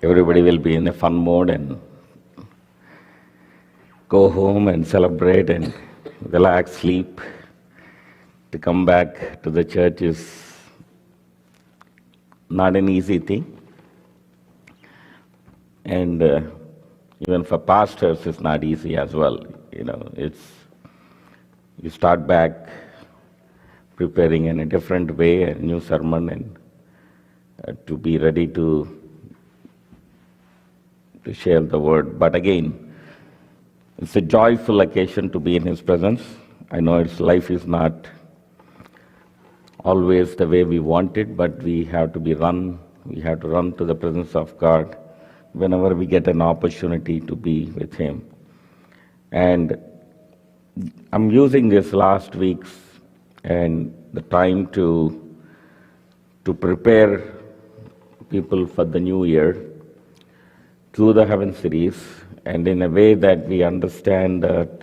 everybody will be in a fun mode and go home and celebrate and relax, sleep. To come back to the church is not an easy thing. And even for pastors, it's not easy as well. You start back preparing in a different way, a new sermon, and to be ready to share the word. But again, it's a joyful occasion to be in His presence. I know life is not always the way we want it, but we have to run to the presence of God whenever we get an opportunity to be with Him. And I'm using this last week's and the time to prepare people for the new year through the Heaven series, and in a way that we understand that,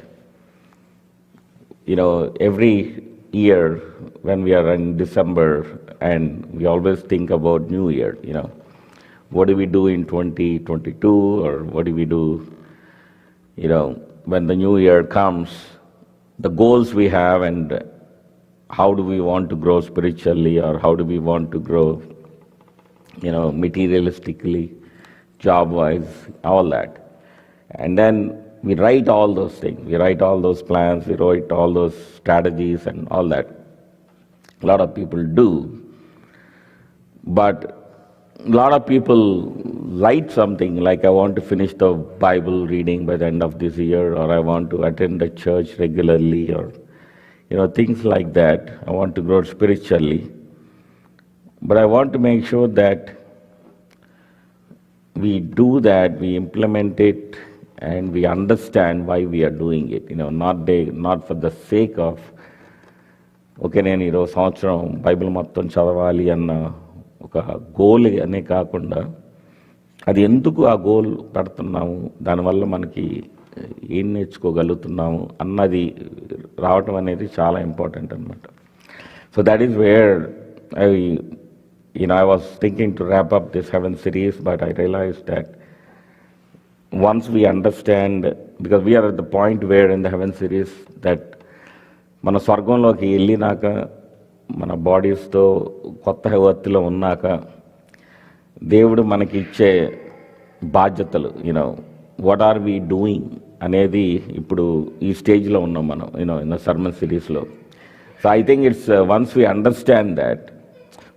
every year when we are in December and we always think about New Year, what do we do in 2022, or what do we do, when the New Year comes, the goals we have, and how do we want to grow spiritually, or how do we want to grow, materialistically, job-wise, all that. And then we write all those things. We write all those plans. We write all those strategies and all that. A lot of people do. But a lot of people write something like, I want to finish the Bible reading by the end of this year, or I want to attend the church regularly, or things like that. I want to grow spiritually. But I want to make sure that we do that, we implement it, and we understand why we are doing it. Not for the sake of, okay, నేను ఈరోజు సంవత్సరం Bible మొత్తం చదవాలి అన్న ఒక goal అనే కాకుండా, అది ఎందుకు ఆ గోల్ పెడుతున్నాము, దానివల్ల మనకి ఏం నేర్చుకోగలుగుతున్నాము అన్నది రావటం అనేది చాలా ఇంపార్టెంట్ అనమాట. So that is where I was thinking to wrap up this Heaven series, but I realized that once we understand, because we are at the point where in the Heaven series that మన స్వర్గంలోకి వెళ్ళినాక, మన బాడీస్తో కొత్త హెవత్తులో ఉన్నాక, దేవుడు మనకి ఇచ్చే బాధ్యతలు, what are we doing అనేది ఇప్పుడు ఈ స్టేజ్లో ఉన్నాం మనం, ఇన్ ద సర్మన్ సిరీస్లో. So I think it's once we understand that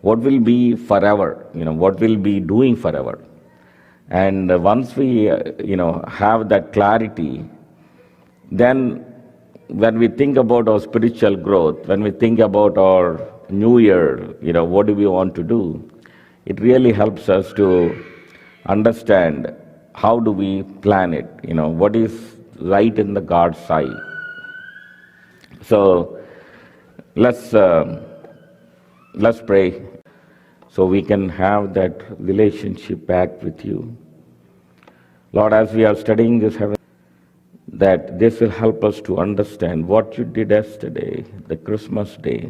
what will be forever, what will be doing forever. And once we, have that clarity, then when we think about our spiritual growth, when we think about our new year, what do we want to do, it really helps us to understand how do we plan it, what is right in the God's side. So let's pray so we can have that relationship back with you. Lord, as we are studying this Heaven, that this will help us to understand what you did yesterday, the Christmas day,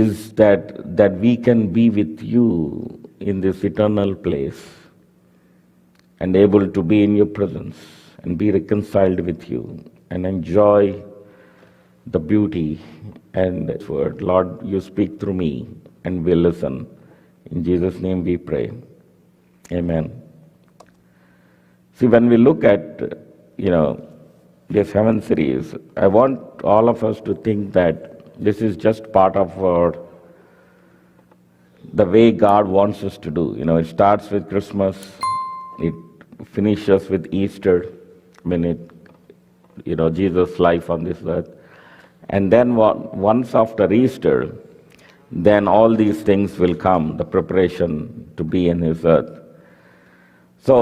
is that we can be with you in this eternal place and able to be in your presence and be reconciled with you and enjoy the beauty and this word. Lord, you speak through me and we'll listen. In Jesus' name we pray. Amen. See, when we look at, this Heaven series, I want all of us to think that this is just part of the way God wants us to do. It starts with Christmas, it finishes with Easter, Jesus' life on this earth. And then once after Easter, then all these things will come, the preparation to be in His earth. So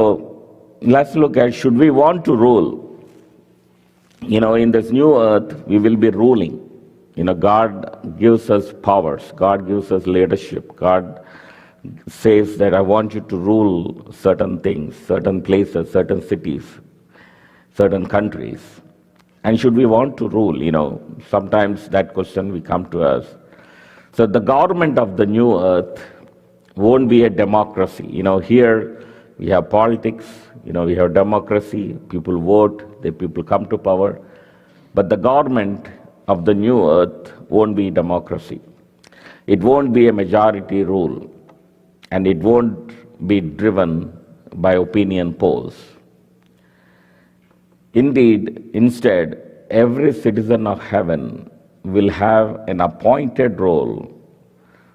let's look at, should we want to rule? In this new earth, we will be ruling. God gives us powers. God gives us leadership. God says that I want you to rule certain things, certain places, certain cities, certain countries. And should we want to rule? Sometimes that question will come to us. So the government of the new earth won't be a democracy. Here we have politics, we have democracy, people vote, the people come to power, but the government of the new earth won't be democracy. It won't be a majority rule, and it won't be driven by opinion polls. Indeed, instead, every citizen of heaven will have an appointed role,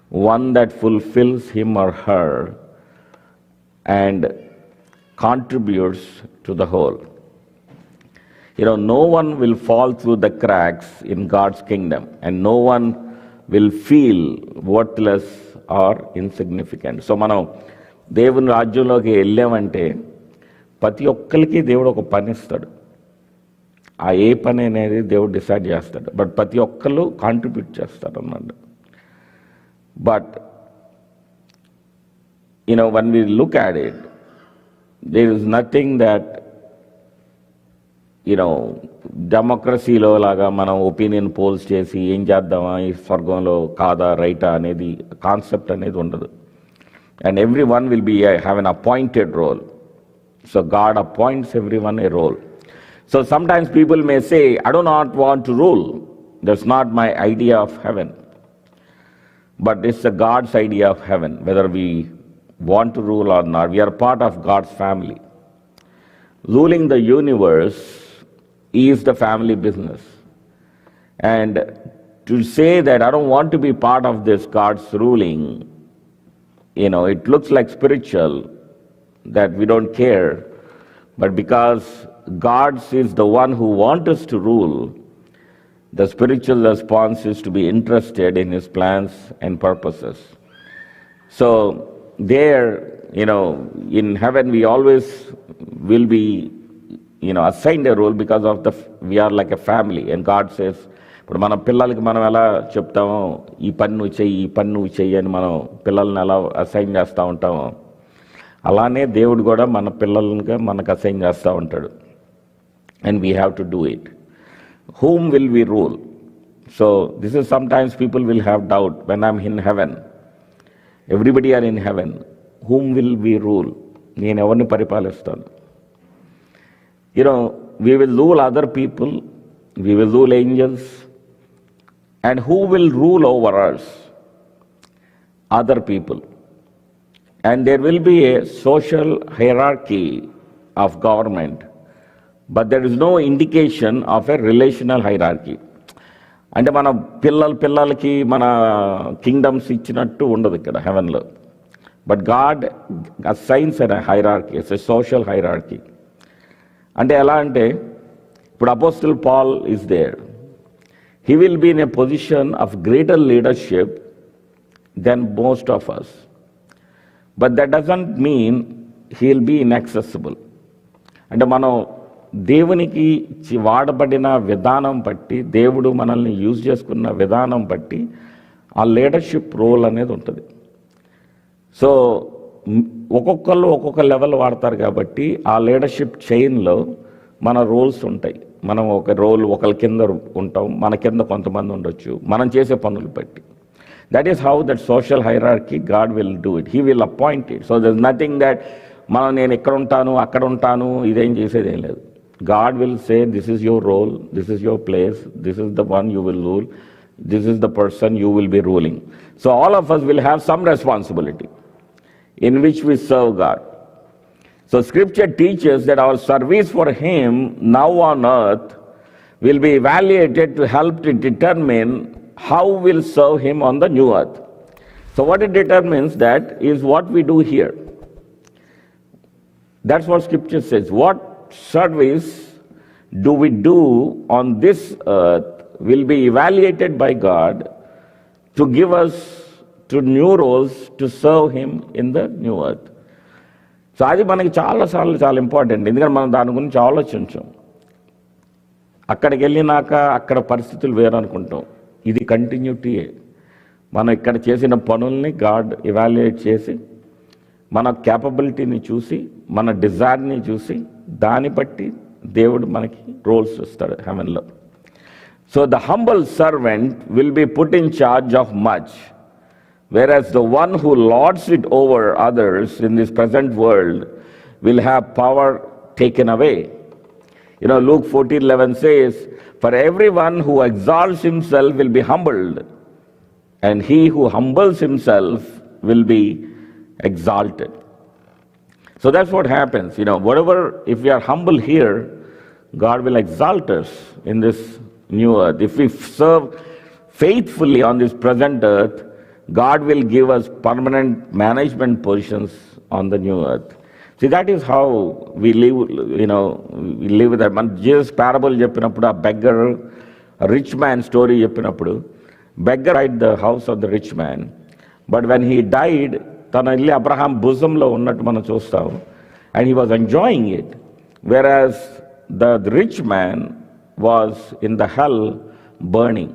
one that fulfills him or her and contributes to the whole. No one will fall through the cracks in God's kingdom, and no one will feel worthless or insignificant. So మనం దేవుని రాజ్యంలోకి వెళ్ళామంటే ప్రతి ఒక్కరికి దేవుడు ఒక పని ఇస్తాడు. ఆ ఏ పని అనేది దేవుడు డిసైడ్ చేస్తాడు, బట్ ప్రతి ఒక్కళ్ళు కాంట్రిబ్యూట్ చేస్తారు అన్నాడు. But when we look at it, there is nothing that డెమోక్రసీలో లాగా మనం ఒపీనియన్ పోల్స్ చేసి ఏం చేద్దామా, ఈ స్వర్గంలో కాదా రైటా అనేది కాన్సెప్ట్ అనేది ఉండదు. And every one will be have an appointed role. So God appoints every one a role. So sometimes people may say, I do not want to rule, that's not my idea of heaven. But it's the God's idea of heaven, whether we want to rule or not. We are part of God's family. Ruling the universe is the family business. And to say that I don't want to be part of this God's ruling, it looks like spiritual, that we don't care. But because God is the one who wants us to rule, the spiritual response is to be interested in his plans and purposes. So there, in heaven we always will be, assigned a role because of we are like a family. And God says, ఇప్పుడు మన పిల్లలకి మనం ఎలా చెప్తామో, ఈ పని నువ్వు చెయ్యి, ఈ పని నువ్వు చెయ్యి అని మనం పిల్లల్ని ఎలా అసైన్ చేస్తూ ఉంటామో, అలానే దేవుడు కూడా మన పిల్లలకి మనకు అసైన్ చేస్తూ ఉంటాడు. And we have to do it. Whom will we rule? So this is sometimes people will have doubt when I'm in heaven. Everybody are in heaven. Whom will we rule? నేను ఎవరిని పరిపాలిస్తాను? We will rule other people. We will rule angels. And who will rule over us? Other people. And there will be a social hierarchy of government. But there is no indication of a relational hierarchy. అంటే మన పిల్లలకి మన kingdoms ఇచ్చినట్టు ఉండదు ఇక్కడ హెవెన్లో. But God assigns an hierarchy, it's a social hierarchy. అంటే ఎలా అంటే, ఇప్పుడు apostle Paul is there. He will be in a position of greater leadership then most of us. But that doesn't mean he will be inaccessible. అంటే మనం దేవునికి వాడబడిన విధానం బట్టి, దేవుడు మనల్ని యూజ్ చేసుకున్న విధానం బట్టి ఆ లీడర్షిప్ రోల్ అనేది ఉంటుంది. సో ఒక్కొక్కళ్ళు ఒక్కొక్క లెవెల్ వాడతారు కాబట్టి ఆ లీడర్షిప్ చైన్లో మన రోల్స్ ఉంటాయి. మనం ఒక రోల్ ఒకరి కింద ఉంటాం, మన కింద కొంతమంది ఉండొచ్చు, మనం చేసే పనులు బట్టి. That is how that social hierarchy God will do it. He will appoint it. So there is nothing that నేను ఇక్కడ ఉంటాను అక్కడ ఉంటాను ఇదేం చేసేదేం లేదు. God will say, this is your role, this is your place, this is the one you will rule, this is the person you will be ruling. So all of us will have some responsibility in which we serve God. So scripture teaches that our service for him now on earth will be evaluated to help to determine how we'll serve him on the new earth. So what it determines that is what we do here. That's what scripture says. What service do we do on this earth will be evaluated by God to give us to new roles to serve him in the new earth. So అది మనకి చాలా important. ఎందుకంటే మనం దాని గురించి ఆలోచించాం. అక్కడికి వెళ్ళినాక అక్కడ పరిస్థితులు వేరనుకుంటాం. ఇది కంటిన్యూటీయే. మనం ఇక్కడ చేసిన పనుల్ని గాడ్ ఇవాల్యుయేట్ చేసి, మన క్యాపబిలిటీని చూసి, మన డిజైర్ని చూసి, దాన్ని బట్టి దేవుడు మనకి రోల్స్ ఇస్తాడు హెవెన్లో. So the humble servant will be put in charge of much, Whereas the one who lords it over others in this present world will have power taken away. Luke 14:11 says, "For everyone who exalts himself will be humbled, and he who humbles himself will be exalted." So that's what happens. Whatever, if we are humble here, God will exalt us in this new earth. If we serve faithfully on this present earth, God will give us permanent management positions on the new earth. See, that is how we live, we live with that. Jesus parable చెప్పినప్పుడు, ఆ beggar, a rich man story చెప్పినప్పుడు, beggar died the house of the rich man. But when he died, తన ఇల్లు Abraham భుజంలో ఉన్నట్టు మనం చూస్తాం. And he was enjoying it. Whereas the rich man was in the hell burning.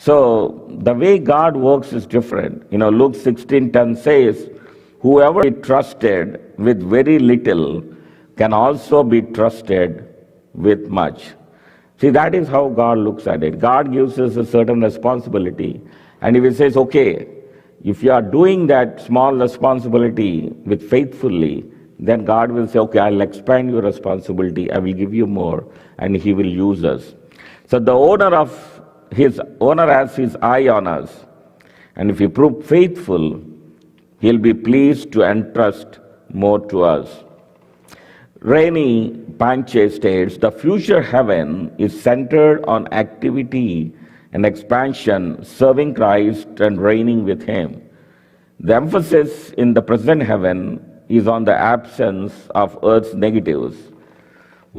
So the way God works is different. Luke 16:10 says, "Whoever is trusted with very little can also be trusted with much." See, that is how God looks at it. God gives us a certain responsibility. And if He says, okay, if you are doing that small responsibility with faithfully, then God will say, okay, I'll expand your responsibility. I will give you more. And He will use us. So the owner has his eye on us. And if we prove faithful, He'll be pleased to entrust more to us. Reni Panche states, "The future heaven is centered on activity and expansion, serving Christ and reigning with Him. The emphasis in the present heaven is on the absence of earth's negatives,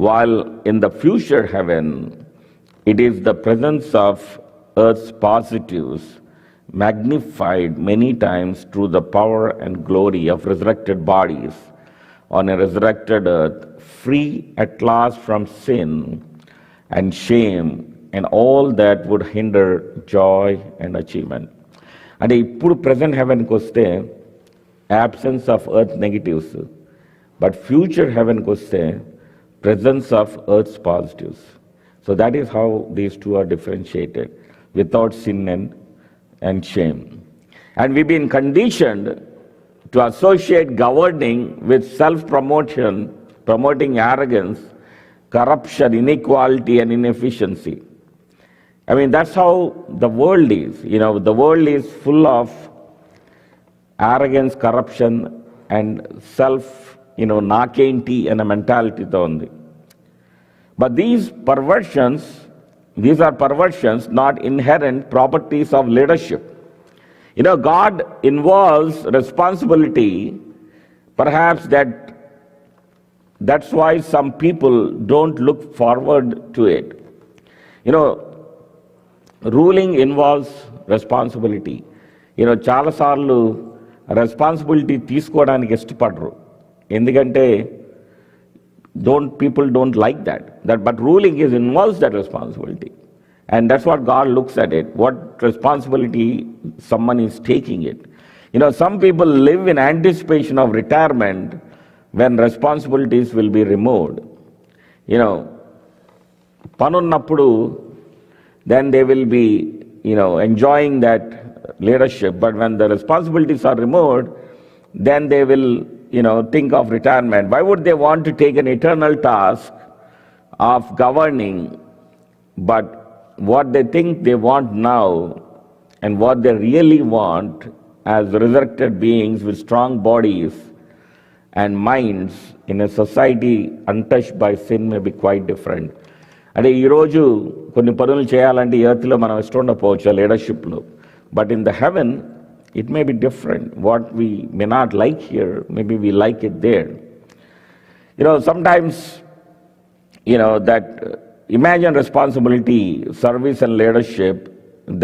while in the future heaven, it is the presence of earth's positives, magnified many times through the power and glory of resurrected bodies on a resurrected earth, free at last from sin and shame and all that would hinder joy and achievement." అంటే ఇప్పుడు present హెవెన్కి వస్తే absence of earth negatives, but future heavenకి వస్తే presence of earth's positives. So that is how these two are differentiated, without sin and shame. And we've been conditioned to associate governing with self-promotion, promoting arrogance, corruption, inequality, and inefficiency. That's how the world is. The world is full of arrogance, corruption, and self, నాకేంటి అనే మెంటాలిటీతో ఉంది. But these are perversions, not inherent properties of leadership. God involves responsibility. Perhaps that's why some people don't look forward to it. Ruling involves responsibility. చాలాసార్లు responsibility తీసుకోవడానికి ఇష్టపడరు. ఎందుకంటే people don't like that. But ruling involves that responsibility. And that's what God looks at it, what responsibility someone is taking it. Some people live in anticipation of retirement when responsibilities will be removed. Panunnappudu, then they will be, enjoying that leadership. But when the responsibilities are removed, then they will, think of retirement. Why would they want to take an eternal task of governing? But what they think they want now and what they really want as resurrected beings with strong bodies and minds in a society untouched by sin may be quite different. అంటే ఈరోజు కొన్ని పనులు చేయాలంటే ఈ ఎర్త్లో మనం ఇష్టం ఉండకపోవచ్చు లీడర్షిప్లో. But in the heaven it may be different. What we may not like here, maybe we like it there. Sometimes, that imagine responsibility, service and leadership,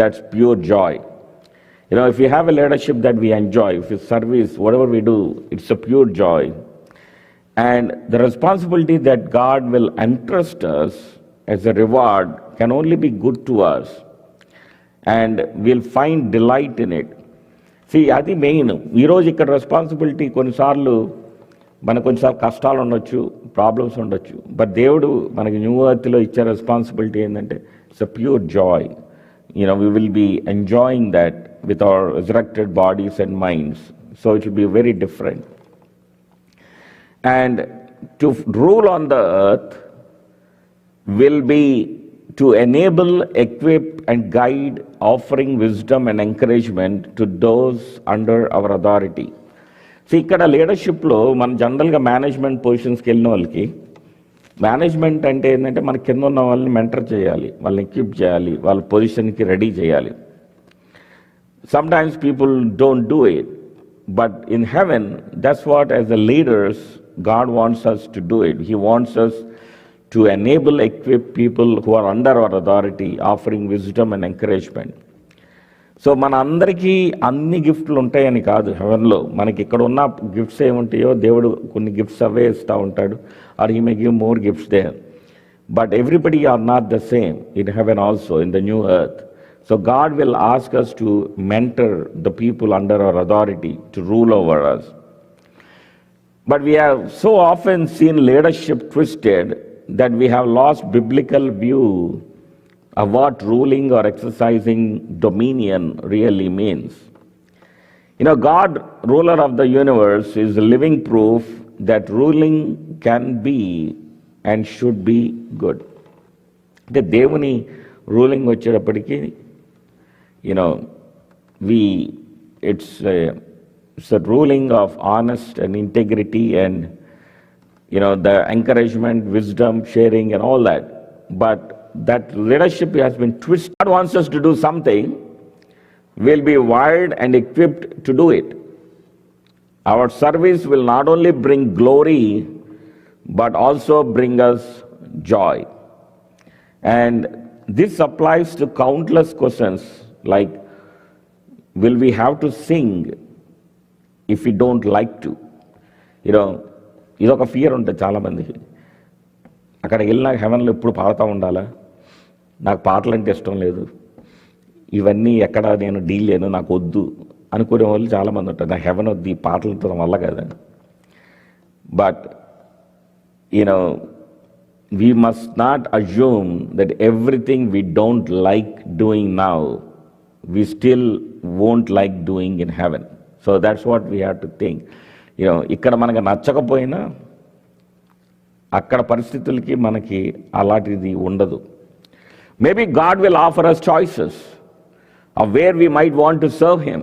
that's pure joy. If we have a leadership that we enjoy, if it's service, whatever we do, it's a pure joy. And the responsibility that God will entrust us as a reward can only be good to us. And we'll find delight in it. అది main. ఈరోజు ఇక్కడ responsibility కొన్నిసార్లు కష్టాలు ఉండొచ్చు, problems ఉండొచ్చు. But దేవుడు మనకి new ఎర్త్లో ఇచ్చే రెస్పాన్సిబిలిటీ ఏంటంటే it's a pure Joy. we will be enjoying that with our resurrected bodies and minds. So it will be very different. And to rule on the earth will be to enable, equip, and guide, offering wisdom and encouragement to those under our authority. So ఇక్కడ లీడర్షిప్లో మన జనరల్గా management పొజిషన్స్కి వెళ్ళిన వాళ్ళకి management అంటే ఏంటంటే మన కింద ఉన్న వాళ్ళని మెంటర్ చేయాలి, వాళ్ళని ఎక్విప్ చేయాలి, వాళ్ళ పొజిషన్కి రెడీ చేయాలి. Sometimes people don't do it, but in heaven, that's what as the leaders, God wants us to do it. He wants us to enable, equip people who are under our authority, offering wisdom and encouragement. So మన అందరికీ అన్ని గిఫ్ట్లు ఉంటాయని కాదు హెవెన్లో. మనకి ఇక్కడ ఉన్న gifts ఏముంటాయో దేవుడు కొన్ని గిఫ్ట్స్ అవే ఇస్తూ ఉంటాడు, or he may give more gifts there. But everybody are not the same in heaven also, in the new earth. So God will ask us to mentor the people under our authority to rule over us. But we have so often seen leadership twisted that we have lost biblical view of what ruling or exercising dominion really means. God, ruler of the universe, is a living proof that ruling can be and should be good. The Devani ruling వచ్చేటప్పటికి it's a ruling of honest and integrity and the encouragement, wisdom, sharing and all that. But that leadership has been twisted. God wants us to do something, we'll be wired and equipped to do it. Our service will not only bring glory but also bring us joy. And this applies to countless questions like, will we have to sing if we don't like to? ఇదొక fear ఉంటుంది చాలామందికి. అక్కడికి వెళ్ళినా హెవెన్లో ఎప్పుడు పాడుతూ ఉండాలా, నాకు పాటలు అంటే ఇష్టం లేదు, ఇవన్నీ ఎక్కడ నేను డీల్ చేయను, నాకు వద్దు అనుకునే వాళ్ళు చాలామంది ఉంటారు. నాకు హెవెన్ వద్దు, ఈ పాటలతో వల్ల కదండి. But we must not assume that everything we don't like doing now, we still won't like doing in heaven. So that's what we have to think. ఇక్కడ మనకు నచ్చకపోయినా అక్కడ పరిస్థితులకి మనకి అలాంటిది ఉండదు. Maybe God will offer us choices of where we might want to serve Him.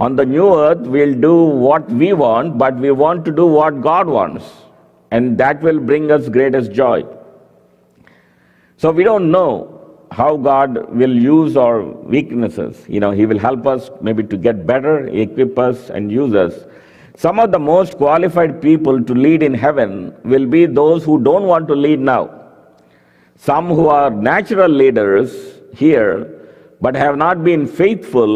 On the new earth, we'll do what we want, but we want to do what God wants. And that will bring us greatest joy. So we don't know how God will use our weaknesses. He will help us maybe to get better, equip us and use us. Some of the most qualified people to lead in heaven will be those who don't want to lead now. Some who are natural leaders here but have not been faithful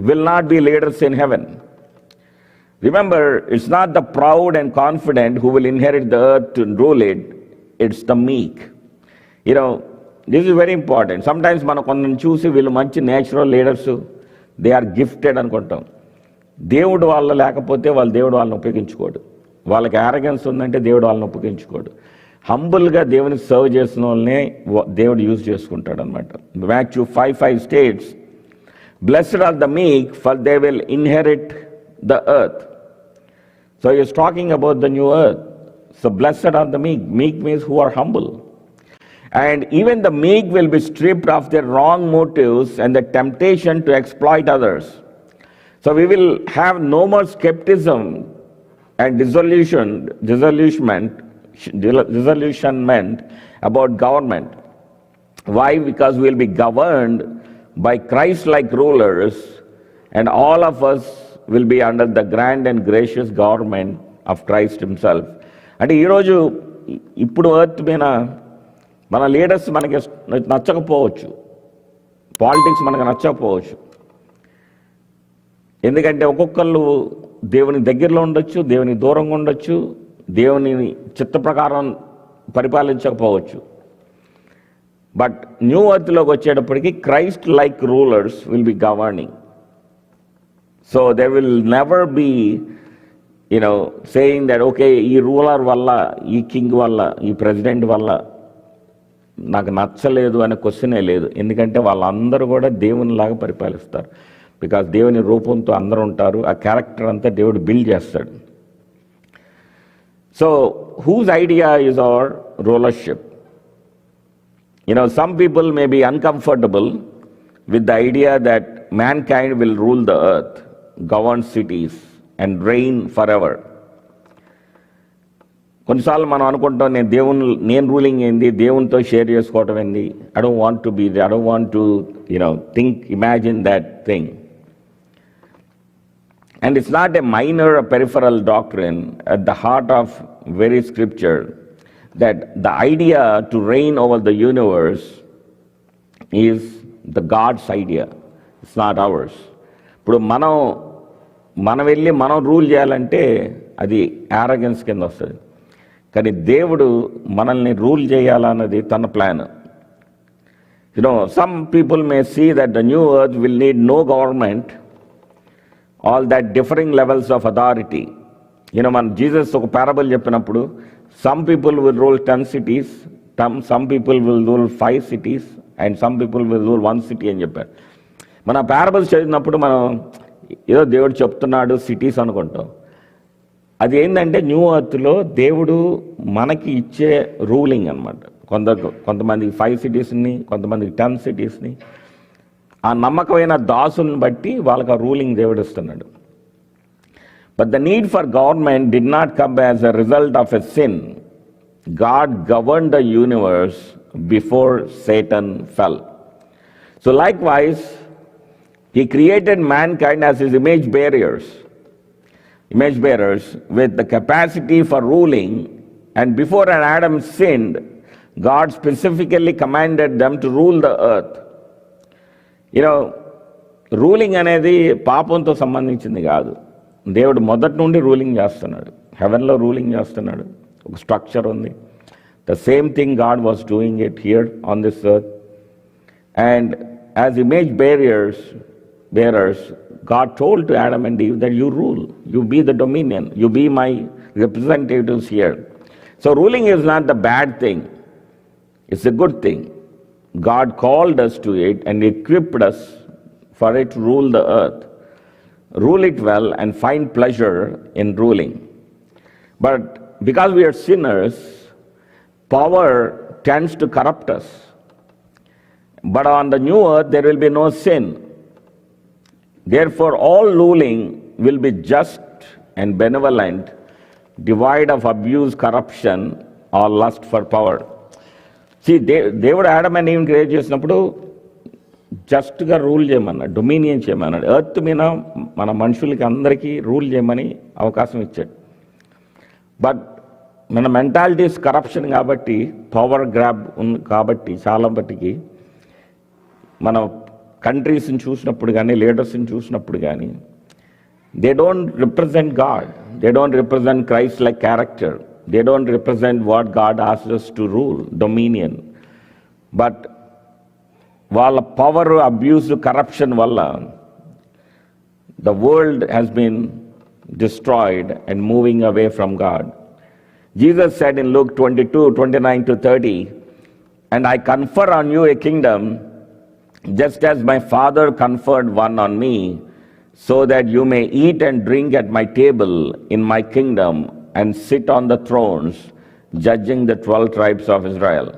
will not be leaders in heaven. Remember, it's not the proud and confident who will inherit the earth to rule it, it's the meek. This is very important. Sometimes మనం కొందరిని చూసి వీళ్ళు మంచి natural leaders, they are gifted అనుకుంటాం. దేవుడు వాళ్ళ లేకపోతే దేవుడు వాళ్ళని ఉపయోగించుకోడు. వాళ్ళకి యారగెన్స్ ఉందంటే దేవుడు వాళ్ళని ఉపయోగించుకోడు. హంబుల్గా దేవునికి సర్వ్ చేసిన వాళ్ళనే దేవుడు యూజ్ చేసుకుంటాడు అనమాట. Matthew 5:5 states, "Blessed are the meek, for they will inherit the earth." So he is talking about the new earth. So blessed are the meek. Meek means who are humble. And even the meek will be stripped of their wrong motives and the temptation to exploit others. So we will have no more skepticism and disillusionment about government. Why? Because we will be governed by Christ-like rulers, and all of us will be under the grand and gracious government of Christ himself. అంటే ఈరోజు ఇప్పుడు earth మీద మన leaders మనకి నచ్చకపోవచ్చు, politics మనకు నచ్చకపోవచ్చు. ఎందుకంటే ఒక్కొక్కళ్ళు దేవుని దగ్గరలో ఉండొచ్చు, దేవుని దూరంగా ఉండొచ్చు, దేవుని చిత్త ప్రకారం పరిపాలించకపోవచ్చు. బట్ న్యూ ఎర్త్లోకి వచ్చేటప్పటికి Christ like rulers will be governing. So there will never be, saying that, okay, ఈ రూలర్ వల్ల, ఈ కింగ్ వల్ల, ఈ ప్రెసిడెంట్ వల్ల నాకు నచ్చలేదు అనే క్వశ్చనే లేదు. ఎందుకంటే వాళ్ళందరూ కూడా దేవునిలాగా పరిపాలిస్తారు. బికాజ్ దేవుని రూపంతో అందరూ ఉంటారు. ఆ క్యారెక్టర్ అంతా దేవుడు బిల్డ్ చేస్తాడు. So whose idea is our rulership? Some people may be uncomfortable with the idea that mankind will rule the earth, govern cities, and reign forever. కొన్నిసార్లు మనం అనుకుంటాం, నేను రూలింగ్ ఏంది, దేవునితో షేర్ చేసుకోవటం ఏంది. I don't want to be there, I don't want to imagine that thing. And it's not a minor or peripheral doctrine at the heart of very scripture, that the idea to reign over the universe is the God's idea. It's not ours. ఇప్పుడు మనం వెళ్ళి మనం rule చేయాలంటే అది arrogance కింద వస్తుంది. కానీ దేవుడు మనల్ని రూల్ చేయాలన్నది తన plan. Some people may see that the new earth will need no government, all that differing levels of authority. మన జీసస్ ఒక పారబుల్ చెప్పినప్పుడు some people will rule 10 cities, some people will rule 5 cities, and some people will rule 1 city అని చెప్పారు. మన parables చదివినప్పుడు మనం ఏదో దేవుడు చెప్తున్నాడు సిటీస్ అనుకుంటాం. అది ఏంటంటే న్యూ ఎర్త్లో దేవుడు మనకి ఇచ్చే రూలింగ్ అనమాట. కొంతమందికి 5 cities-ని, కొంతమందికి 10 cities-ని, ఆ నమ్మకమైన దాసుల్ని బట్టి వాళ్ళకి ఆ రూలింగ్ దేవుడు ఇస్తున్నాడు. But the need for government did not come as a result of a sin. God governed the universe before Satan fell. So likewise, he created mankind as his image bearers with the capacity for ruling, and before Adam sinned, God specifically commanded them to rule the earth. Ruling అనేది పాపంతో సంబంధించింది కాదు. దేవుడు మొదటి నుండి ruling చేస్తున్నాడు. హెవెన్లో ruling చేస్తున్నాడు. ఒక స్ట్రక్చర్ ఉంది. The same thing God was doing it here on this earth. And as image bearers, God told to Adam and Eve that you rule, you be the dominion, you be my representatives here. So ruling is not the bad thing, it's a good thing. God called us to it and equipped us for it to rule the earth. Rule it well and find pleasure in ruling. But because we are sinners, power tends to corrupt us. But on the new earth there will be no sin. Therefore, all ruling will be just and benevolent, devoid of abuse, corruption, or lust for power. See, దేవుడు Adam and Eve create చేసినప్పుడు జస్ట్గా rule చేయమన్నాడు, dominion చేయమన్నాడు. Earth మీద మన మనుషులకి అందరికీ rule చేయమని అవకాశం ఇచ్చాడు. బట్ మన మెంటాలిటీస్ కరప్షన్ కాబట్టి, పవర్ గ్రాబ్ ఉంది కాబట్టి చాలా మట్టికి మన కంట్రీస్ని చూసినప్పుడు కానీ, లీడర్స్ని చూసినప్పుడు కానీ, they don't represent God, they don't represent Christ like character, they don't represent what God asks us to rule, dominion. But వాళ్ళ పవర్ అబ్యూస్, కరప్షన్ వల్ల the world has been destroyed and moving away from God. Jesus said in Luke 22:29-30, "And I confer on you a kingdom, just as my Father conferred one on me, so that you may eat and drink at my table in my kingdom and sit on the thrones, judging the 12 tribes of Israel."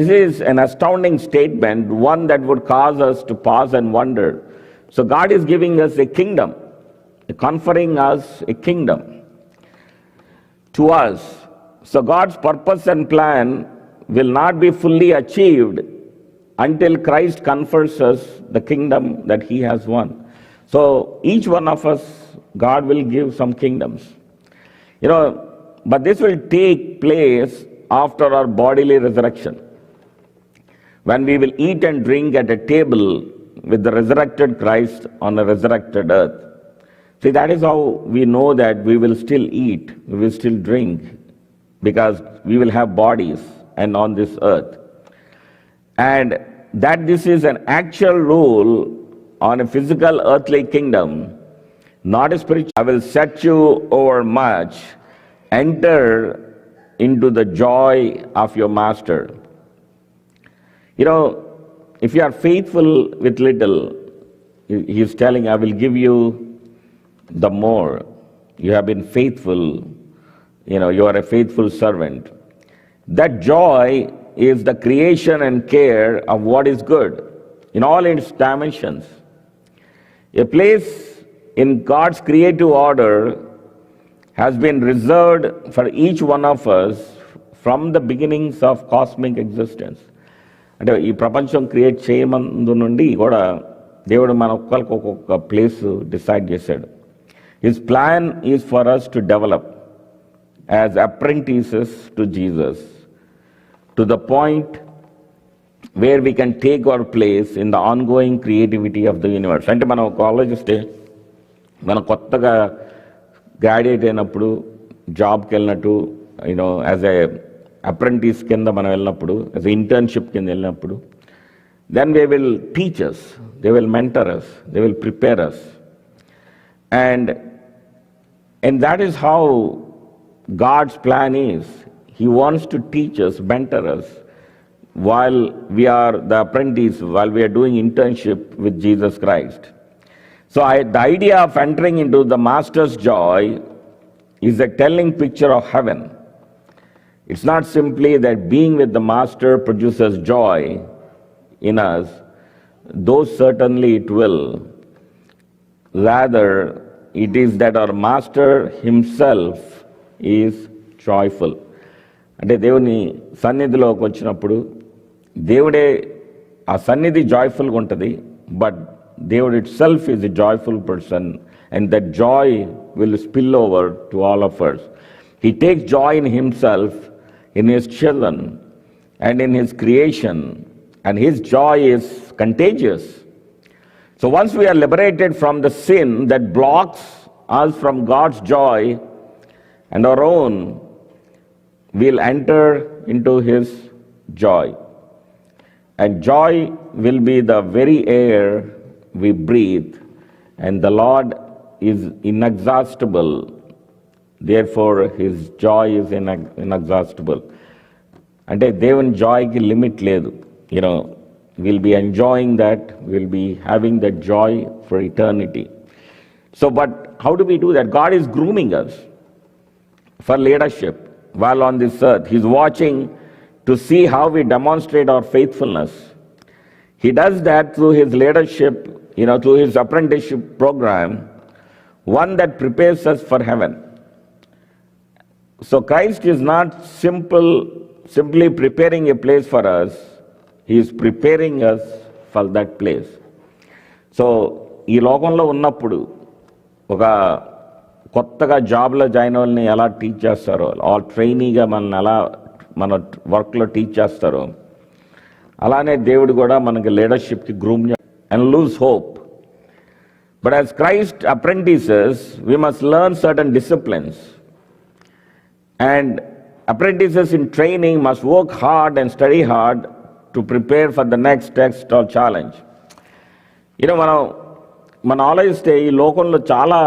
This is an astounding statement, one that would cause us to pause and wonder. So God is giving us a kingdom, conferring us a kingdom to us. So God's purpose and plan will not be fully achieved until Christ confers us the kingdom that he has won. So each one of us, God will give some kingdoms. But this will take place after our bodily resurrection, when we will eat and drink at a table with the resurrected Christ on a resurrected earth. See, that is how we know that we will still eat, we will still drink, because we will have bodies and on this earth. And that this is an actual rule on a physical earthly kingdom, not a spiritual. I will set you over much, enter into the joy of your master. You know, if you are faithful with little, he is telling, I will give you the more. You have been faithful, you are a faithful servant. That joy is the creation and care of what is good in all its dimensions. A place in God's creative order has been reserved for each one of us from the beginnings of cosmic existence. అంటే ఈ ప్రపంచం create చేయమందు నుండి కూడా దేవుడు మన ఒక్కరికి ఒక్కొక్క place decide చేశాడు. His plan is for us to develop as apprentices to Jesus to the point where we can take our place in the ongoing creativity of the universe. అంటే మనం ఒక ఆలోచిస్తే మనం కొత్తగా గ్రాడ్యుయేట్ అయినప్పుడు జాబ్కి వెళ్ళినట్టు యాజ్ ఏ అప్రెంటిస్ కింద మనం వెళ్ళినప్పుడు, యాజ్ ఎ ఇంటర్న్షిప్ కింద వెళ్ళినప్పుడు, then they will teach us, they will mentor us, they will prepare us. And that is how God's plan is. He wants to teach us, mentor us, while we are the apprentice, while we are doing internship with Jesus Christ. So the idea of entering into the Master's joy is a telling picture of heaven. It's not simply that being with the Master produces joy in us, though certainly it will. Rather, it is that our Master himself is joyful. అంటే దేవుని సన్నిధిలోకి వచ్చినప్పుడు దేవుడే ఆ సన్నిధి జాయ్ఫుల్గా ఉంటుంది, but దేవుడు it self is a joyful person, and that Joy will spill over to all of us. He takes joy in himself, in his children, and in his creation, and his joy is contagious. So once we are liberated from the sin that blocks us from God's joy and our own, we'll enter into his joy. And joy will be the very air we breathe, and the Lord is inexhaustible. Therefore, his joy is inexhaustible. అంటే దేవుని జాయ్కి limit లేదు. We'll be enjoying that, we'll be having that joy for eternity. So, but how do we do that? God is grooming us for leadership while on this earth. He's watching to see how we demonstrate our faithfulness. He does that through his leadership, through his apprenticeship program, one that prepares us for heaven. So Christ is not simply preparing a place for us, he is preparing us for that place. So ఈ లోకంలో ఉన్నప్పుడు ఒక కొత్తగా జాబ్లో join వాళ్ళని ఎలా teach చేస్తారో, all ట్రైనీగా మనల్ని ఎలా మన వర్క్లో టీచ్ చేస్తారో, అలానే దేవుడు కూడా మనకి లీడర్షిప్కి groom and lose hope. But as Christ apprentices, we must learn certain disciplines. And apprentices in training must work hard and study hard to prepare for the next test or challenge. మనం ఆలోచిస్తే ఈ లోకంలో చాలా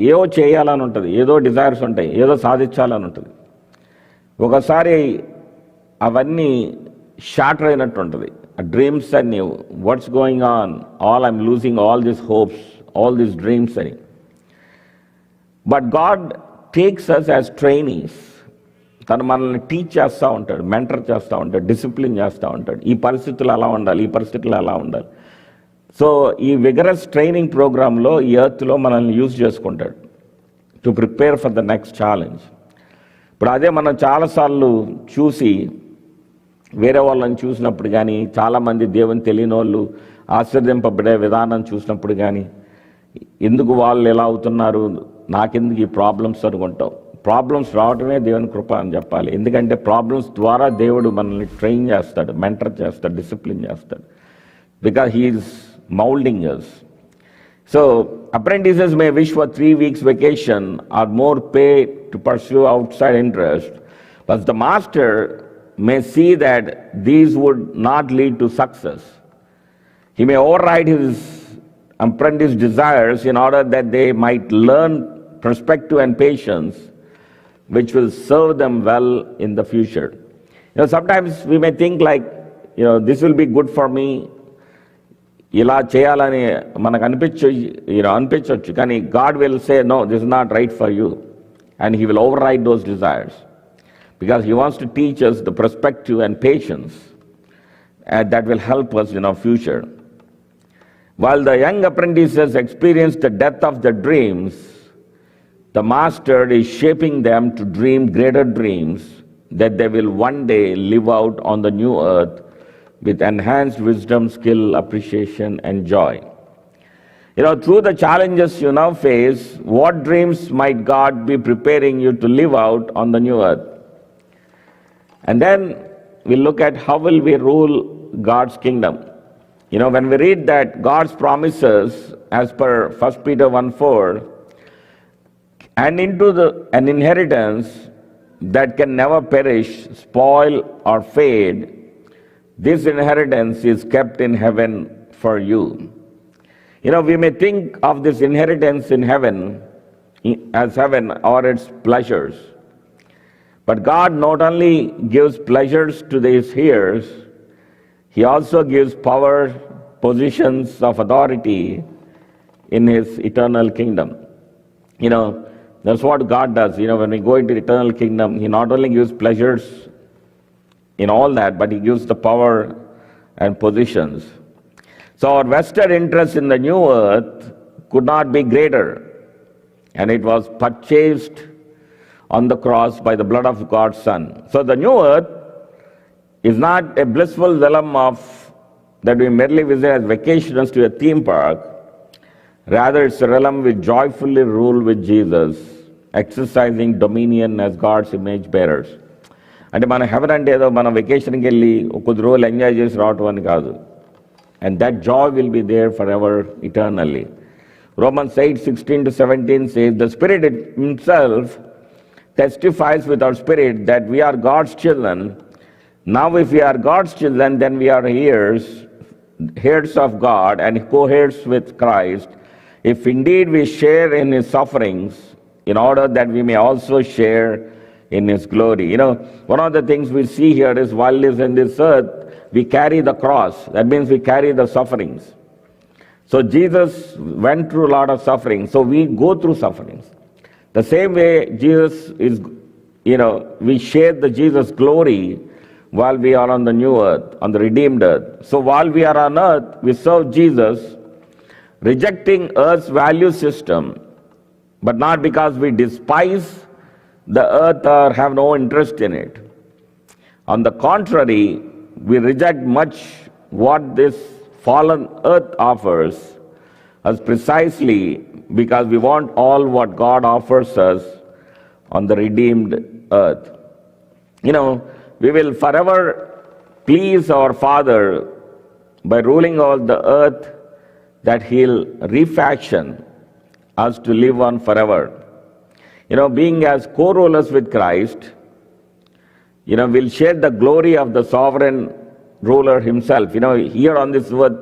ఏవో చేయాలని ఉంటుంది, ఏదో desires ఉంటాయి, ఏదో సాధించాలని ఉంటుంది. ఒకసారి అవన్నీ షాటర్ అయినట్టు ఉంటుంది, ఆ డ్రీమ్స్ అన్ని, what's going on, all I'm losing all these hopes, all these dreams అని. But God takes us as trainees. తను మనల్ని టీచ్ చేస్తూ ఉంటాడు, మెంటర్ చేస్తూ ఉంటాడు, డిసిప్లిన్ చేస్తూ ఉంటాడు. ఈ పరిస్థితులు అలా ఉండాలి, ఈ పరిస్థితులు అలా ఉండాలి. సో ఈ విగరస్ ట్రైనింగ్ ప్రోగ్రాంలో ఈ ఎర్త్లో మనల్ని యూజ్ చేసుకుంటాడు to prepare for the next challenge. ఇప్పుడు అదే మనం చాలాసార్లు చూసి వేరే వాళ్ళని చూసినప్పుడు కానీ, చాలామంది దేవుని తెలియని వాళ్ళు ఆశ్చర్యింపబడే విధానం చూసినప్పుడు కానీ, ఎందుకు వాళ్ళు ఎలా అవుతున్నారు, నాకెందుకు ఈ ప్రాబ్లమ్స్ అనుకుంటాం. ప్రాబ్లమ్స్ రావడమే దేవుని కృప అని చెప్పాలి. ఎందుకంటే ప్రాబ్లమ్స్ ద్వారా దేవుడు మనల్ని ట్రైన్ చేస్తాడు, మెంటర్ చేస్తాడు, డిసిప్లిన్ చేస్తాడు. Because he is moulding us. So apprentices may wish for 3 weeks vacation or more pay to pursue outside interest, but the master may see that these would not lead to success. He may override his apprentice desires in order that they might learn perspective and patience, which will serve them well in the future. Sometimes we may think like, this will be good for me. ఇలా చేయాలని మనకు అనిపించవచ్చు, కానీ God will say, no, this is not right for you. And He will override those desires. Because He wants to teach us the perspective and patience that will help us in our future. While the young apprentices experience the death of their dreams, the Master is shaping them to dream greater dreams that they will one day live out on the new earth with enhanced wisdom, skill, appreciation, and joy. Through the challenges you now face, what dreams might God be preparing you to live out on the new earth? And then we look at how will we rule God's kingdom. When we read that God's promises, as per 1 Peter 1:4, and into an inheritance that can never perish, spoil, or fade, this inheritance is kept in heaven for you. We may think of this inheritance in heaven as heaven or its pleasures. But God not only gives pleasures to these heirs, He also gives power, positions of authority in His eternal kingdom. That's what God does. When we go into the eternal kingdom, He not only gives pleasures in all that, but He gives the power and positions. So our vested interest in the new earth could not be greater, and it was purchased on the cross by the blood of God's Son. So the new earth is not a blissful realm that we merely visit as vacationers to a theme park. Rather, it's a realm we joyfully rule with Jesus, exercising dominion as God's image bearers. అంటే మన haven అంటే ఏదో మనం వెకేషన్కి వెళ్ళి కొద్ది రోజులు enjoy చేసి రావటం అని కాదు. And that joy will be there forever, eternally. Romans 8:16-17 says, the Spirit Himself testifies with our spirit that we are God's children. Now if we are God's children, then we are heirs of God and co-heirs with Christ, if indeed we share in His sufferings, in order that we may also share in His glory. One of the things we see here is while He is in this earth, we carry the cross. That means we carry the sufferings. So Jesus went through a lot of suffering. So we go through sufferings. The same way Jesus is, we share the Jesus glory while we are on the new earth, on the redeemed earth. So while we are on earth, we serve Jesus, rejecting earth's value system, but not because we despise the earth or have no interest in it. On the contrary, we reject much what this fallen earth offers us precisely because we want all what God offers us on the redeemed earth. We will forever please our Father by ruling over the earth that He'll refashion us to live on forever. Being as co-rulers with Christ, we'll share the glory of the sovereign ruler Himself. Here on this earth,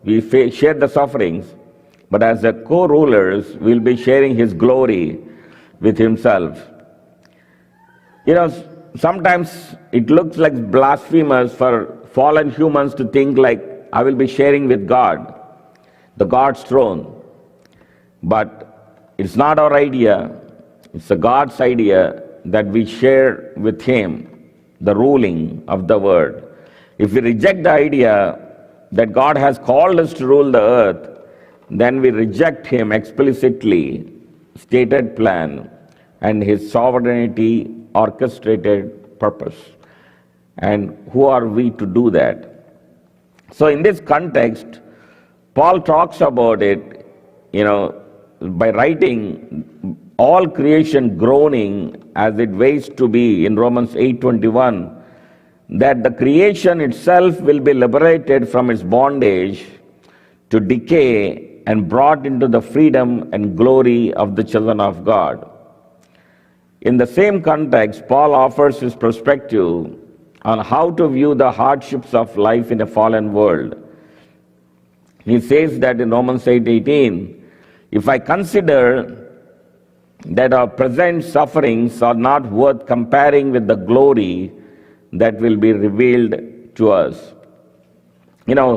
we share the sufferings, but as the co-rulers, we'll be sharing His glory with Himself. Sometimes it looks like blasphemous for fallen humans to think like, I will be sharing with God, the God's throne. But it's not our idea. It's the God's idea that we share with Him the ruling of the world. If we reject the idea that God has called us to rule the earth, then we reject Him explicitly stated plan and His sovereignty orchestrated purpose. And who are we to do that? So in this context, Paul talks about it, by writing all creation groaning as it waits to be in Romans 8:21, that the creation itself will be liberated from its bondage to decay and brought into the freedom and glory of the children of God. In the same context, Paul offers his perspective on how to view the hardships of life in a fallen world. He says that in Romans 8:18, if I consider that our present sufferings are not worth comparing with the glory that will be revealed to us. You know,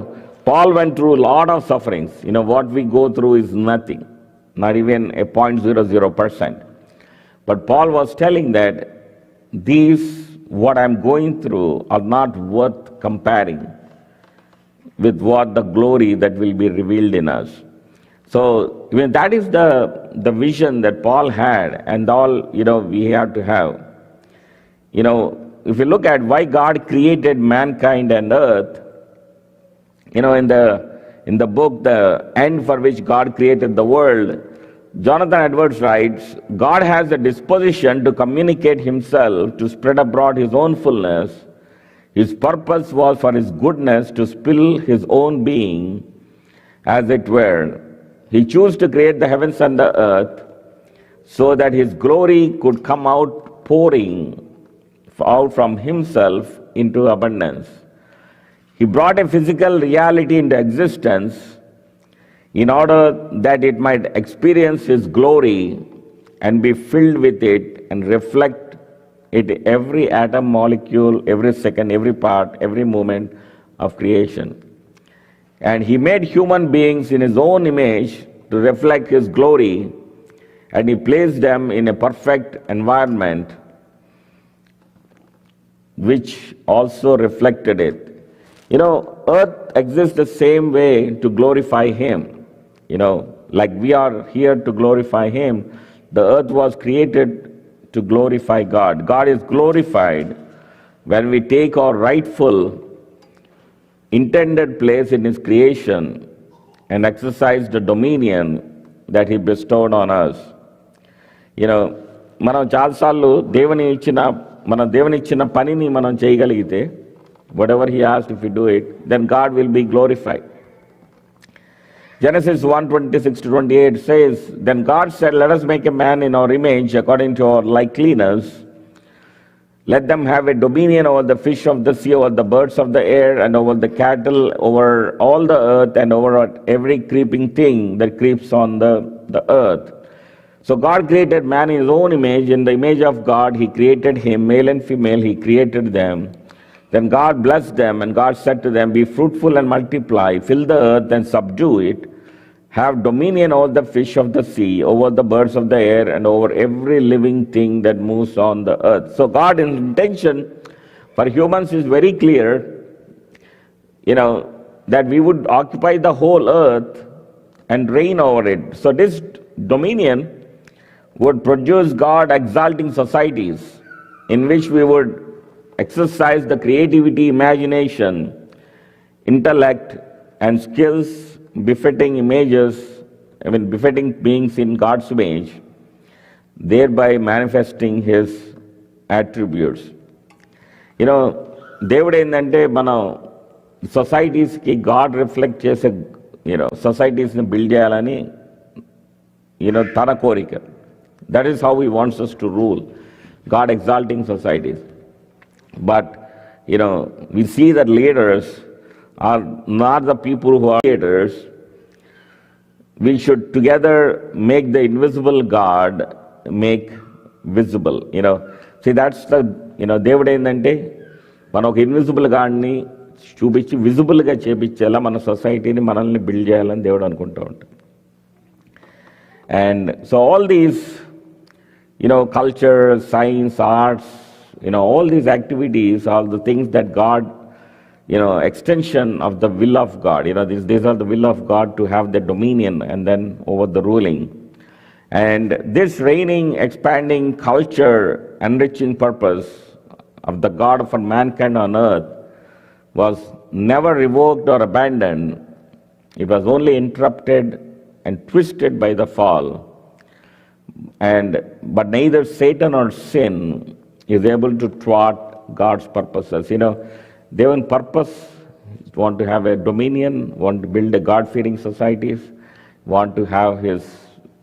Paul went through a lot of sufferings. You know, what we go through is nothing, not even a 0.00%. But Paul was telling that these, what I'm going through, are not worth comparing with what the glory that will be revealed in us. So, I mean, that is the vision that Paul had, and all, you know, we have to have. You know, if you look at why God created mankind and earth, you know, in the book, The End for Which God Created the World, Jonathan Edwards writes, God has a disposition to communicate himself, to spread abroad his own fullness. His purpose was for his goodness to spill his own being, as it were. He chose to create the heavens and the earth so that his glory could come out pouring out from himself into abundance. He brought a physical reality into existence in order that it might experience his glory and be filled with it and reflect it every atom, molecule, every second, every part, every moment of creation. And he made human beings in his own image to reflect his glory, and he placed them in a perfect environment which also reflected it. You know, earth exists the same way to glorify him. You know, like we are here to glorify him, the earth was created to glorify God. God is glorified when we take our rightful intended place in his creation and exercise the dominion that he bestowed on us. You know, మనం చాలాసార్లు దేవుని ఇచ్చిన పనిని మనం చేయగలిగితే, whatever he asked, if we do it, then God will be glorified. Genesis 1:26-28 says, Then God said, Let us make a man in our image, according to our likeness. Let them have a dominion over the fish of the sea, over the birds of the air, and over the cattle, over all the earth, and over every creeping thing that creeps on the earth. So God created man in his own image. In the image of God, he created him, male and female, he created them. Then God blessed them, and God said to them, Be fruitful and multiply, fill the earth and subdue it. Have dominion over the fish of the sea, over the birds of the air, and over every living thing that moves on the earth. So God's intention for humans is very clear, you know, that we would occupy the whole earth and reign over it. So this dominion would produce God exalting societies in which we would exercise the creativity, imagination, intellect, and skills befitting befitting beings in God's image, thereby manifesting his attributes. You know, దేవుడు ఏంటంటే మనం సొసైటీస్కి God reflect చేసే సొసైటీస్ని build చేయాలని తన కోరిక. That is how he wants us to rule, God exalting societies. But we see that leaders are not the people who are leaders. We should together make the invisible God make visible. See, that's the, దేవుడు ఏంటంటే మన ఒక invisible గాడ్ని చూపించి విజిబుల్గా చేపించేలా మన సొసైటీని మనల్ని build చేయాలని దేవుడు అనుకుంటూ ఉంటాడు. And so all these, culture, science, arts, all these activities are the things that God, extension of the will of God. These are the will of God to have the dominion and then over the ruling. And this reigning, expanding culture, enriching purpose of the God for mankind on earth was never revoked or abandoned. It was only interrupted and twisted by the fall. But neither Satan or sin is able to thwart God's purposes. Their purpose is want to have a dominion, want to build a God-fearing societies, want to have us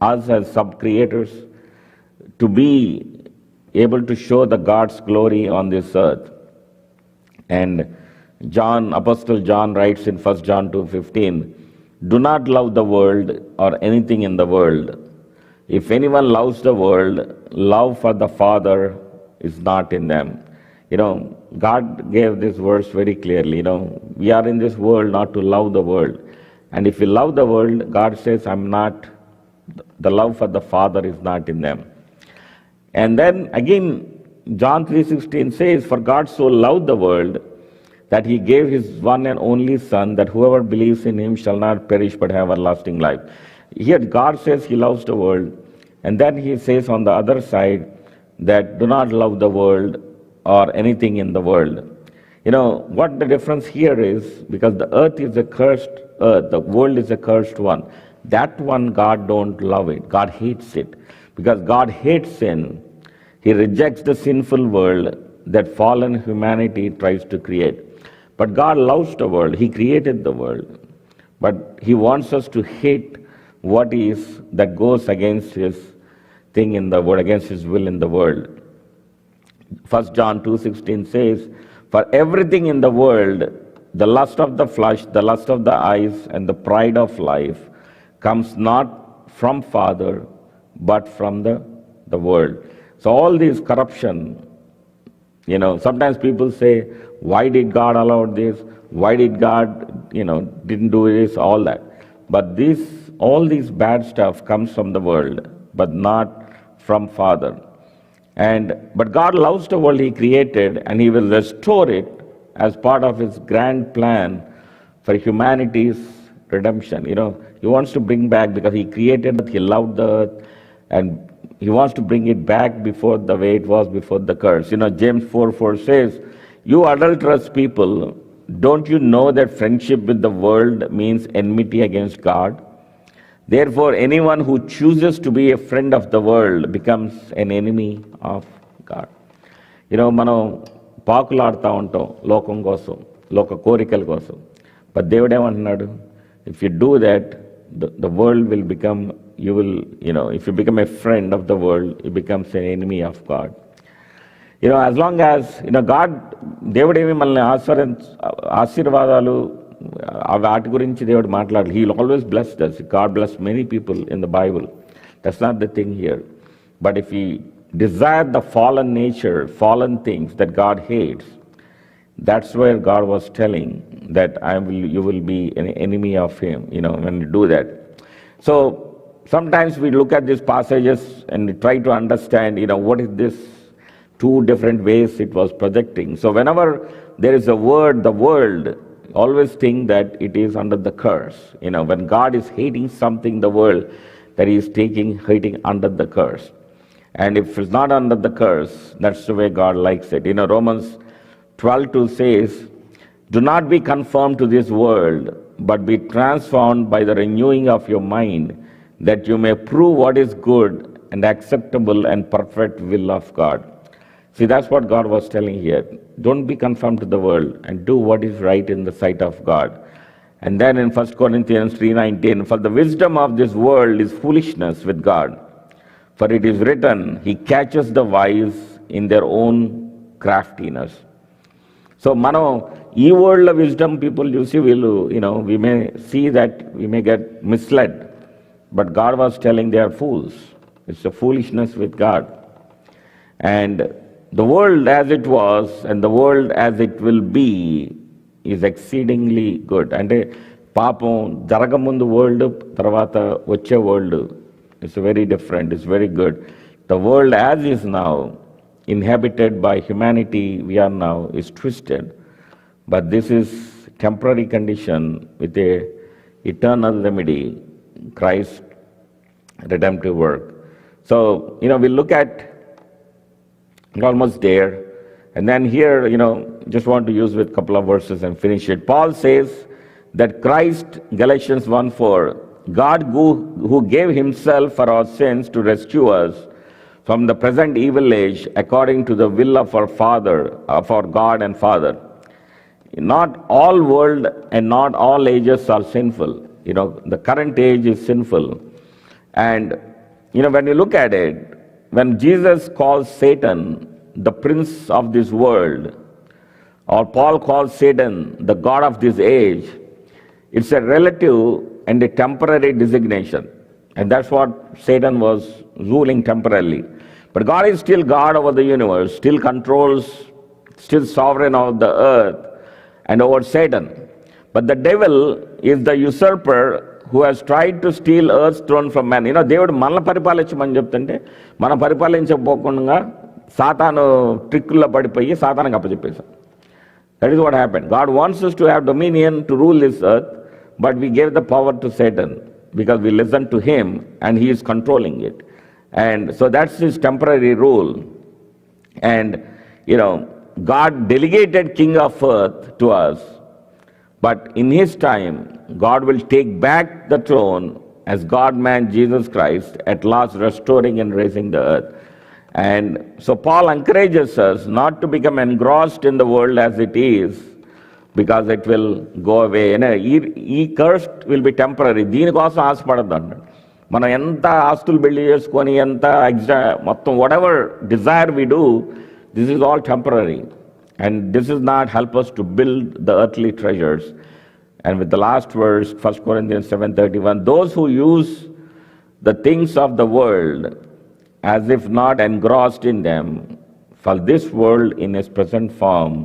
as sub-creators, to be able to show the God's glory on this earth. And Apostle John writes in 1 John 2:15, Do not love the world or anything in the world. If anyone loves the world, love for the Father is not in them. God gave this verse very clearly. we are in this world not to love the world. And if we love the world, God says, the love for the Father is not in them. And then again, John 3:16 says, for God so loved the world that he gave his one and only Son, that whoever believes in him shall not perish but have everlasting life. Here God says he loves the world, and then he says on the other side that do not love the world or anything in the world. You know, what the difference here is, because the earth is a cursed earth, the world is a cursed one. That one, God don't love it. God hates it. Because God hates sin, he rejects the sinful world that fallen humanity tries to create. But God loves the world. He created the world. But he wants us to hate what is that goes against his thing in the world, against his will in the world. 1 John 2:16 says, for everything in the world, the lust of the flesh, the lust of the eyes, and the pride of life comes not from Father, but from the world. So all this corruption, you know, sometimes people say, why did God allow this? Why did God, didn't do this, all that. But all these bad stuff comes from the world, but not from Father. But God loves the world he created, and he will restore it as part of his grand plan for humanity's redemption. He wants to bring back, because he created it, he loved the earth, and he wants to bring it back before the way it was before the curse. James 4:4 says, you adulterous people, don't you know that friendship with the world means enmity against God? Therefore, anyone who chooses to be a friend of the world becomes an enemy of God. మనం పాకులాడుతూ ఉంటాం లోకం కోసం, లోక కోరికల కోసం. But దేవుడు ఏమంటున్నాడు? If you do that, the world will become, if you become a friend of the world, it becomes an enemy of God. As long as, God, దేవుడు ఏమి మనల్ని ఆశీర్వాదాలు వాటి గురించి దేవుడు మాట్లాడాలి. He will always bless us. God blessed many people in the Bible. That's not the thing here. But if we desire the fallen nature, fallen things that God hates, that's where God was telling that you will be an enemy of him, when you do that. So sometimes we look at these passages and we try to understand, what is this two different ways it was projecting. So whenever there is a word, the world, always think that it is under the curse. When God is hating something, the world, that he is hating under the curse. And if it's not under the curse, that's the way God likes it. Romans 12:2 says, do not be conformed to this world, but be transformed by the renewing of your mind, that you may prove what is good and acceptable and perfect will of God. See, that's what God was telling here. Don't be conformed to the world and do what is right in the sight of God. And then in 1 Corinthians 3:19, for the wisdom of this world is foolishness with God. For it is written, he catches the wise in their own craftiness. So, ఈ world wisdom people, we may see that we may get misled. But God was telling they are fools. It's a foolishness with God. And the world as it was and the world as it will be is exceedingly good. అంటే పాపం జరగముందు world, తర్వాత వచ్చే world, it's very different, it's very good. The world as is now, inhabited by humanity we are now, is twisted. But this is temporary condition with a eternal remedy, Christ's redemptive work. So, we look at almost there. And then here, just want to use with a couple of verses and finish it. Paul says that Christ, Galatians 1:4, God who gave himself for our sins to rescue us from the present evil age according to the will of our Father, of our God and Father. Not all world and not all ages are sinful. The current age is sinful. And, when you look at it, when Jesus calls Satan the prince of this world, or Paul calls Satan the god of this age, it's a relative and a temporary designation. And that's what Satan was ruling temporarily. But God is still God over the universe, still controls, still sovereign over the earth and over Satan. But the devil is the usurper who has tried to steal earth's throne from man. దేవుడు మనల్ని పరిపాలించమని చెప్తుంటే మనం పరిపాలించకపోకుండా సాతాను ట్రిక్కుల్లో పడిపోయి సాతానికి అప్పచెప్పేశాం. That is what happened. God wants us to have dominion to rule this earth, but we gave the power to Satan because we listened to him and he is controlling it. And so that's his temporary rule. And, God delegated king of earth to us, but in his time, God will take back the throne as God-man Jesus Christ, at last restoring and raising the earth. And so Paul encourages us not to become engrossed in the world as it is, because it will go away. ఈ cursed will be temporary. దీనికోసం ఆశపడద్దు అన్నాడు. మనం ఎంత ఆస్తులు build చేసుకొని ఎంత మొత్తం whatever desire we do, this is all temporary. And this is not help us to build the earthly treasures. And with the last verse, 1 Corinthians 7:31, those who use the things of the world as if not engrossed in them, for this world in its present form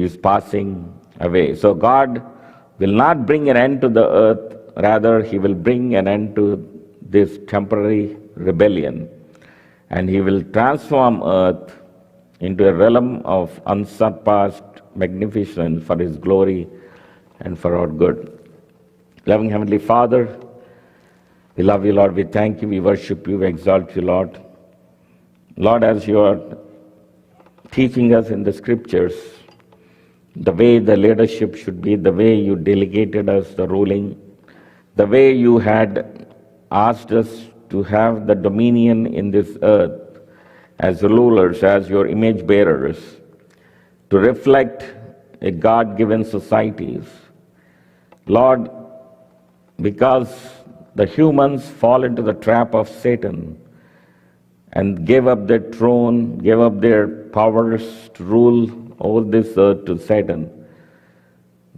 is passing away. So God will not bring an end to the earth, rather he will bring an end to this temporary rebellion, and he will transform earth into a realm of unsurpassed magnificence for his glory and for our good. Loving Heavenly Father, we love you, Lord. We thank you, we worship you, we exalt you, Lord. Lord, as you are teaching us in the scriptures, the way the leadership should be, the way you delegated us the ruling, the way you had asked us to have the dominion in this earth as rulers, as your image bearers, to reflect a God-given societies. Lord, because the humans fall into the trap of Satan and gave up their throne, gave up their powers to rule over this earth to Satan,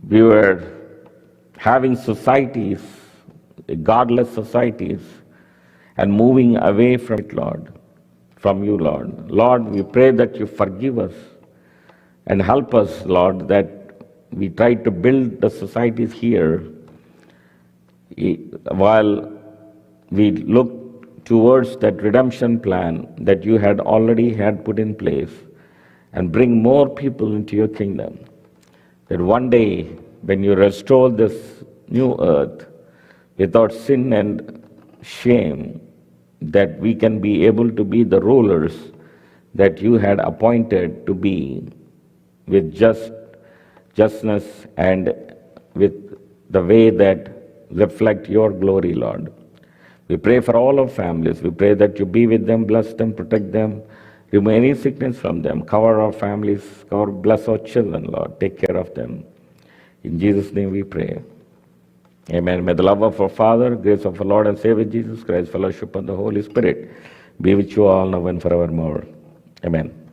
we were having societies, godless societies, and moving away from it, Lord, from you, Lord. Lord, we pray that you forgive us and help us, Lord, that we try to build the societies here while we look towards that redemption plan that you had already had put in place, and bring more people into your kingdom. That one day, when you restore this new earth without sin and shame, that we can be able to be the rulers that you had appointed to be, with justness and with the way that reflect your glory, Lord. We pray for all our families. We pray that you be with them, bless them, protect them, remove any sickness from them, cover our families, bless our children, Lord. Take care of them. In Jesus' name we pray. Amen. May the love of our Father, grace of our Lord and Savior Jesus Christ, fellowship of the Holy Spirit be with you all now and forevermore. Amen.